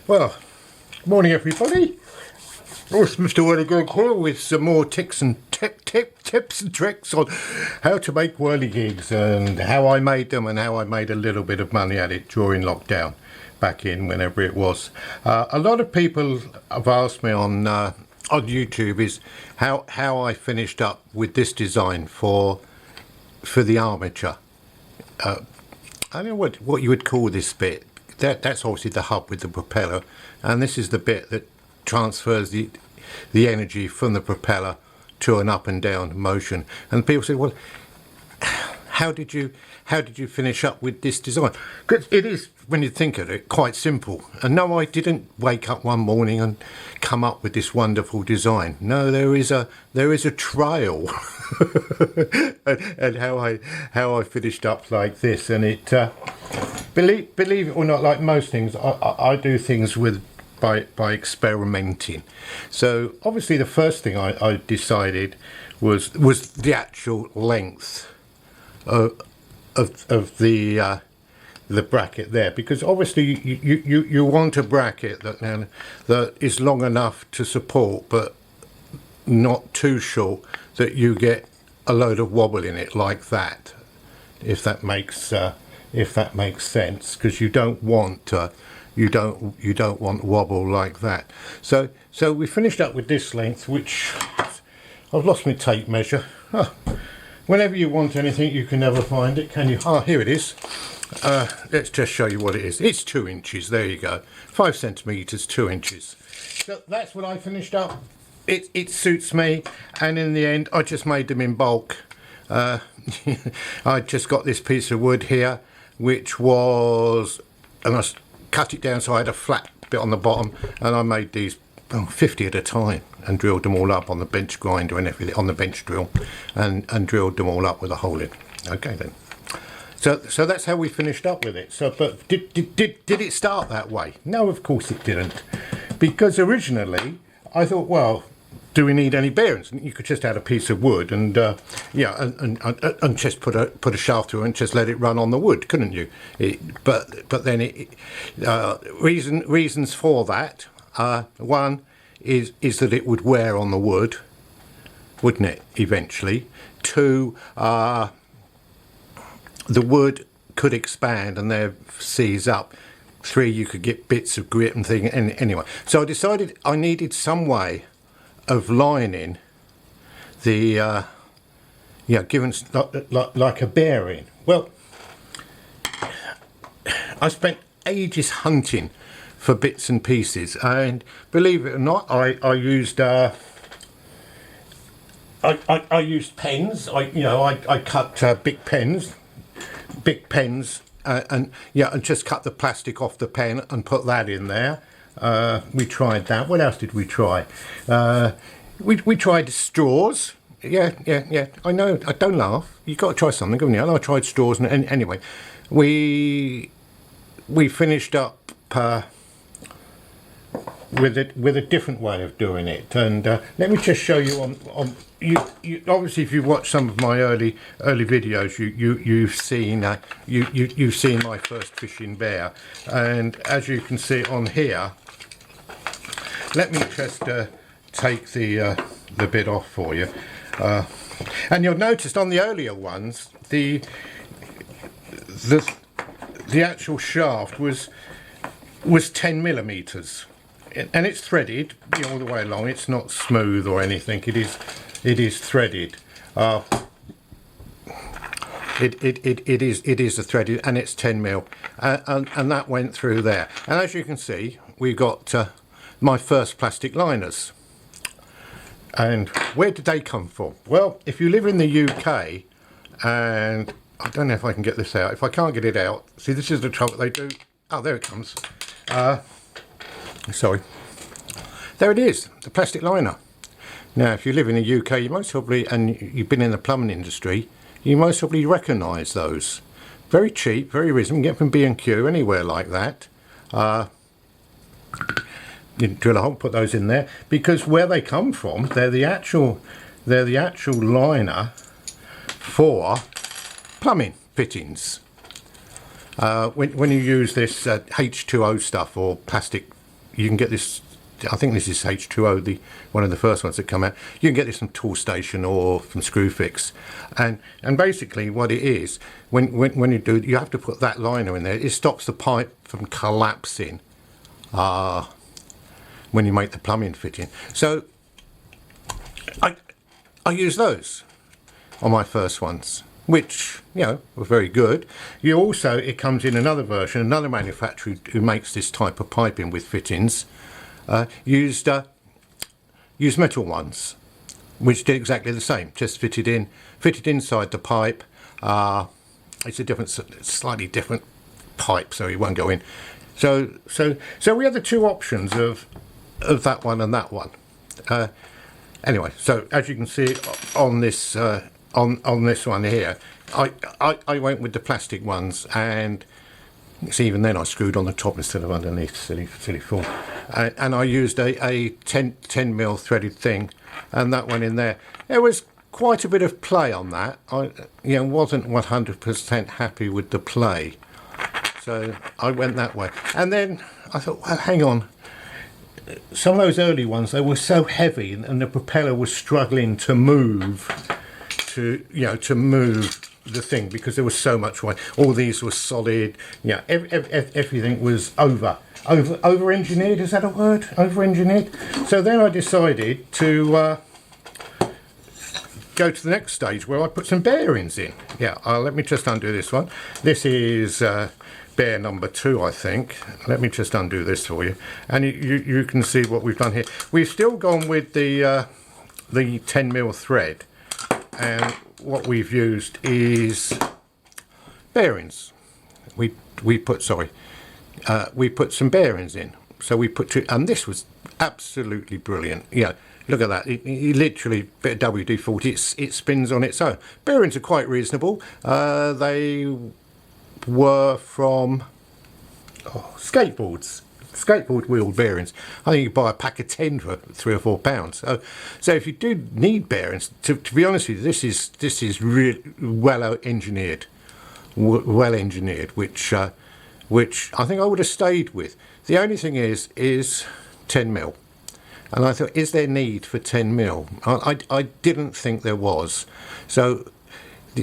Well, morning everybody. Oh, it's Mr. Whirligig here with some more tips and tricks on how to make whirligigs and how I made them and how I made a little bit of money at it during lockdown back in whenever it was. A lot of people have asked me on YouTube is how I finished up with this design for the armature. I don't know what you would call this bit. That's obviously the hub with the propeller, and this is the bit that transfers the energy from the propeller to an up and down motion. And people say, well, how did you finish up with this design? Because it is, when you think of it, quite simple. And no, I didn't wake up one morning and come up with this wonderful design. No, there is a trail and how I finished up like this. And it believe it or not, like most things, I do things by experimenting. So obviously the first thing I decided was the actual length of the bracket there, because obviously you want a bracket that is long enough to support but not too short that you get a load of wobble in it like that, if that makes sense, because you don't want wobble like that. So we finished up with this length, which I've lost my tape measure. Oh, whenever you want anything you can never find it, can you? Ah, here it is. Let's just show you what it is. It's 2 inches. There you go. 5 centimeters, 2 inches. So that's what I finished up. It suits me, and in the end I just made them in bulk. I just got this piece of wood here, which was, and I cut it down so I had a flat bit on the bottom, and I made these 50 at a time and drilled them all up on the bench grinder and everything, on the bench drill, and drilled them all up with a hole in. Okay then. So that's how we finished up with it. So, but did it start that way? No, of course it didn't, because originally I thought, well, do we need any bearings? You could just add a piece of wood and and just put a shaft through and just let it run on the wood, couldn't you? But then reasons for that. One is that it would wear on the wood, wouldn't it, eventually? Two, the wood could expand and there seize up. Three, you could get bits of grit and thing. And anyway, so I decided I needed some way of lining the given like a bearing. Well, I spent ages hunting for bits and pieces, and believe it or not, I used I used pens. I cut big pens, and just cut the plastic off the pen and put that in there. We tried that. What else did we try? We tried straws. Yeah. I know. I don't laugh. You've got to try something, haven't you? And I tried straws, and anyway, we finished up with a different way of doing it. And let me just show you on you obviously, if you've watched some of my early videos, you've seen you've seen my first fishing bear, and as you can see on here, let me just take the bit off for you, and you'll notice on the earlier ones the actual shaft was 10 millimeters, and it's threaded all the way along. It's not smooth or anything. It is threaded. It is a threaded, and it's 10 mil, and that went through there. And as you can see, we got my first plastic liners. And where did they come from? Well, if you live in the UK, and I don't know if I can get this out. If I can't get it out, see, this is the trouble. They do. Oh, there it comes. Sorry. There it is, the plastic liner. Now, if you live in the UK, you most probably, and you've been in the plumbing industry, you most probably recognise those. Very cheap, very reasonable. You can get from B&Q, anywhere like that. You drill a hole, put those in there, because where they come from, they're the actual liner for plumbing fittings. When you use this H2O stuff or plastic you can get this. I think this is H2O, one of the first ones that come out. You can get this from Toolstation or from Screwfix, and basically what it is, when you do, you have to put that liner in there. It stops the pipe from collapsing when you make the plumbing fitting. So I use those on my first ones, which, you know, were very good. You also, it comes in another version, another manufacturer who makes this type of piping with fittings, used metal ones, which did exactly the same, just fitted inside the pipe. It's a slightly different pipe, so it won't go in. So we have the two options of that one and that one. Anyway, so as you can see on this on this one here, I went with the plastic ones, and see, even then I screwed on the top instead of underneath. Silly fool. And I used a 10 mil threaded thing, and that one in there. There was quite a bit of play on that. I wasn't 100% happy with the play, so I went that way. And then I thought, well, hang on. Some of those early ones, they were so heavy, and the propeller was struggling to move, to move the thing, because there was so much weight. All these were solid. Yeah, everything was over engineered. Is that a word? Over engineered. So then I decided to go to the next stage, where I put some bearings in. Yeah, let me just undo this one. This is bear number 2, I think. Let me just undo this for you, and you can see what we've done here. We've still gone with the 10 mil thread, and what we've used is bearings. We put some bearings in. So we put two, and this was absolutely brilliant. Yeah, look at that. It literally, bit of WD-40, it spins on its own. Bearings are quite reasonable. They were from skateboard wheel bearings. I think you buy a pack of 10 for £3 or £4. So if you do need bearings, to be honest with you, this is really well engineered, which I think I would have stayed with. The only thing is 10 mil, and I thought, is there need for 10 mil? I didn't think there was. So,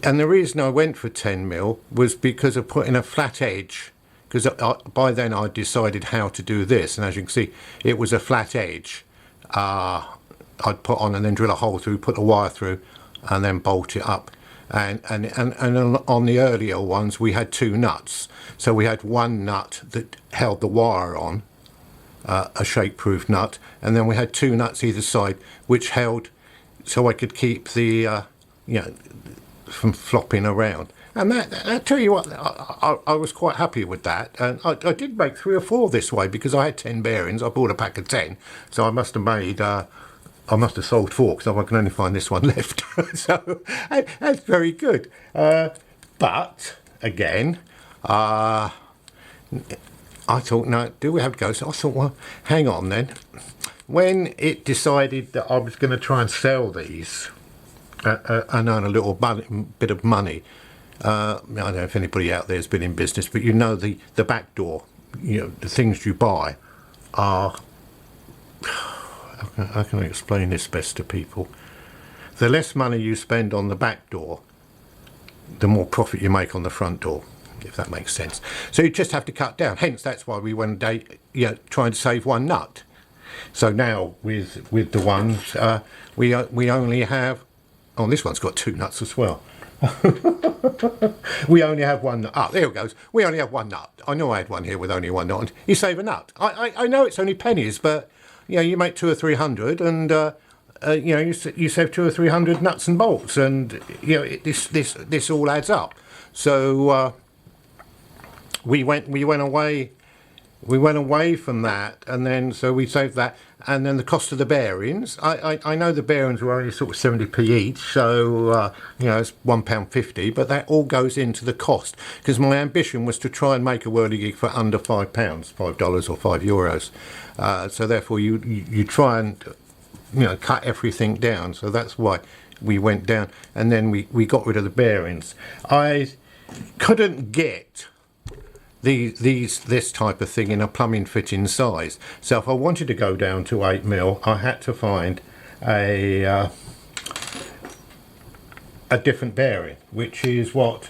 and the reason I went for 10 mil was because of putting a flat edge. Because by then I decided how to do this, and as you can see, it was a flat edge. I'd put on and then drill a hole through, put a wire through, and then bolt it up. And on the earlier ones, we had 2 nuts. So we had one nut that held the wire on, a shake-proof nut, and then we had 2 nuts either side, which held, so I could keep the from flopping around. And I tell you what, I was quite happy with that. And I did make 3 or 4 this way, because I had 10 bearings. I bought a pack of 10, so I must have made, I must have sold 4, because I can only find this one left. So that's very good. But again, I thought, no, do we have to go? So I thought, well, hang on then. When it decided that I was going to try and sell these and earn a little bit of money, I don't know if anybody out there has been in business, but you know the back door, the things you buy are, how can I explain this best to people? The less money you spend on the back door, the more profit you make on the front door, if that makes sense. So you just have to cut down. Hence, that's why we went trying to save 1 nut. So now with the ones, we only have, oh, this one's got 2 nuts as well. We only have 1 nut. Ah, there it goes. We only have 1 nut. I know I had one here with only 1 nut. You save a nut. I know it's only pennies, but you make 200 or 300, and you save 200 or 300 nuts and bolts, and this all adds up. So we went away from that, and then so we saved that, and then the cost of the bearings. I know the bearings were only sort of 70p each, so it's £1.50, but that all goes into the cost, because my ambition was to try and make a whirligig for under £5, $5 or €5. So therefore you try and cut everything down. So that's why we went down, and then we got rid of the bearings. I couldn't get this type of thing in a plumbing fitting size. So if I wanted to go down to 8mm, I had to find a different bearing, which is what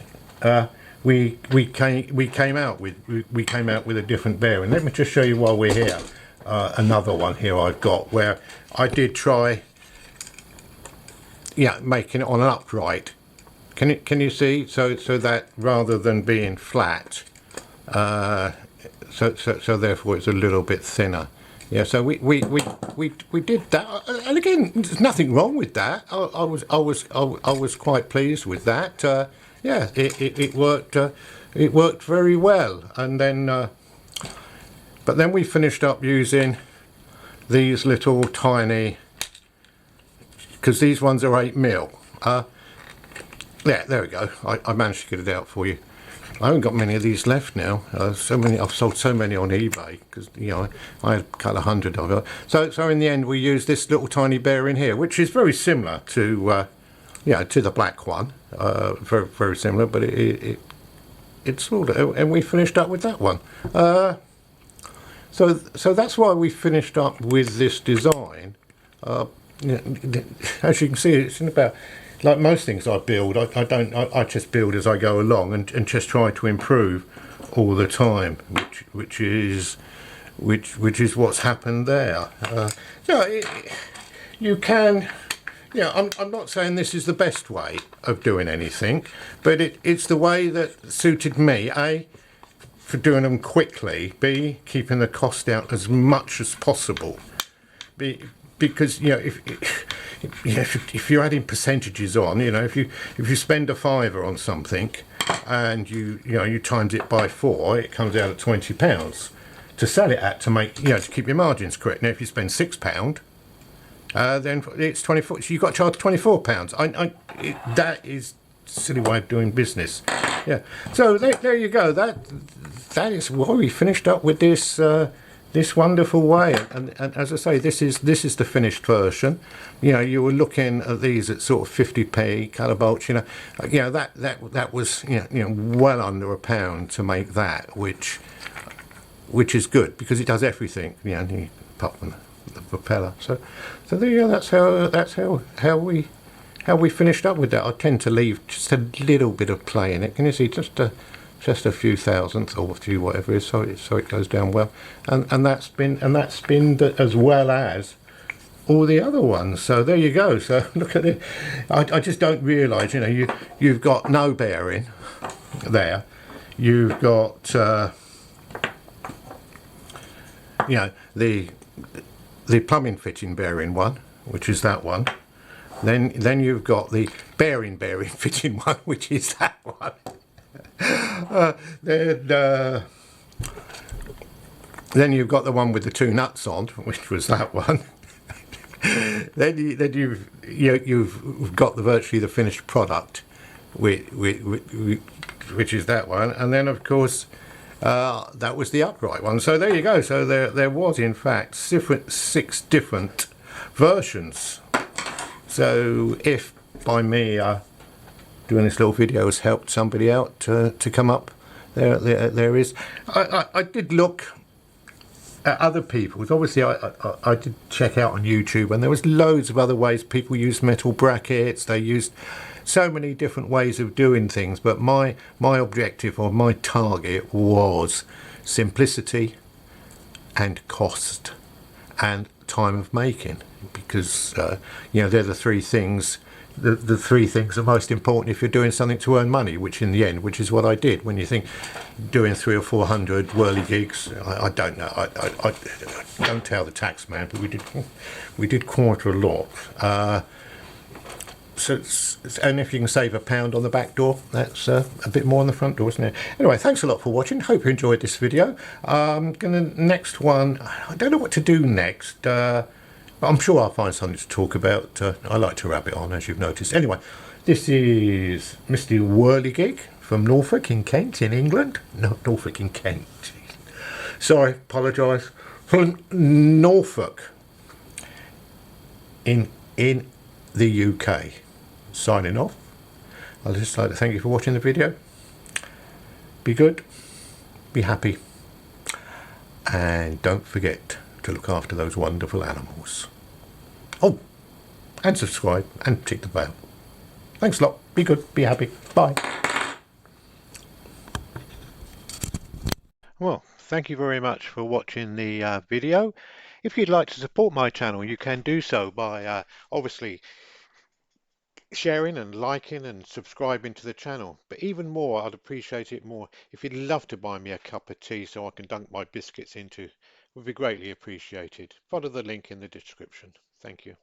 we came out with. We came out with a different bearing. Let me just show you while we're here. Another one here I've got where I did try, yeah, making it on an upright. Can you see? So that rather than being flat, so therefore it's a little bit thinner. Yeah, so we did that, and again, there's nothing wrong with that. I was quite pleased with that. Yeah, it worked. It worked very well, and then but then we finished up using these little tiny, because these ones are 8mm. Yeah, there we go. I managed to get it out for you. I haven't got many of these left now. So many. I've sold so many on eBay because, you know, I had a couple of hundred of it. So in the end, we used this little tiny bearing here, which is very similar to, yeah, to the black one. Very similar, but it's sort of. And we finished up with that one. So that's why we finished up with this design. As you can see, it's in about. Like most things I build, I just build as I go along and just try to improve all the time, which is what's happened there. Yeah, you can. Yeah, I'm not saying this is the best way of doing anything, but it's the way that suited me. A, for doing them quickly. B, keeping the cost down as much as possible. Because, you know, if you're adding percentages on, you know, if you spend a £5 on something and you times it by 4, it comes out at £20 to sell it at, to make, you know, to keep your margins correct. Now if you spend £6, then it's 24. So you've got to charge £24. That is a silly way of doing business. Yeah. So there you go. That is why we finished up with this. This wonderful way, and as I say, this is the finished version. You know, you were looking at these at sort of 50p colour bolts. You know, that was well under £1 to make that, which is good because it does everything. You know, apart from the propeller. So there you go. That's how we finished up with that. I tend to leave just a little bit of play in it. Can you see just a few thousandths or a few whatever it is, so it goes down well, and that's been as well as all the other ones. So there you go. So look at it. I just don't realise, you know, you've got no bearing there. You've got you know, the plumbing fitting bearing one, which is that one. Then you've got the bearing fitting one, which is that one. Then you've got the one with the 2 nuts on, which was that one. then you've got virtually the finished product, which is that one, and then of course that was the upright one. So there you go. So there was in fact 6 different versions. So if by me doing this little video has helped somebody out to come up, there is. I did look at other people's. Obviously, I did check out on YouTube, and there was loads of other ways people used metal brackets. They used so many different ways of doing things. But my objective or my target was simplicity and cost and time of making, because you know, they're the 3 things. The 3 things are most important if you're doing something to earn money, which in the end, which is what I did. When you think doing 300 or 400 Whirligigs, I don't know. I don't tell the tax man, but we did quite a lot. And if you can save £1 on the back door, that's a bit more on the front door, isn't it? Anyway, thanks a lot for watching. Hope you enjoyed this video. Next one, I don't know what to do next. I'm sure I'll find something to talk about. I like to rabbit on, as you've noticed. Anyway, this is Mr. Whirligig from Norfolk in Kent in England. No, Norfolk in Kent. Sorry, apologise. From Norfolk in the UK. Signing off. I'd just like to thank you for watching the video. Be good. be happy, and don't forget to look after those wonderful animals. Oh, and subscribe and tick the bell. Thanks a lot. Be good, be happy. Bye. Well, thank you very much for watching the video. If you'd like to support my channel, you can do so by obviously sharing and liking and subscribing to the channel. But even more, I'd appreciate it more if you'd love to buy me a cup of tea so I can dunk my biscuits into. It would be greatly appreciated. Follow the link in the description. Thank you.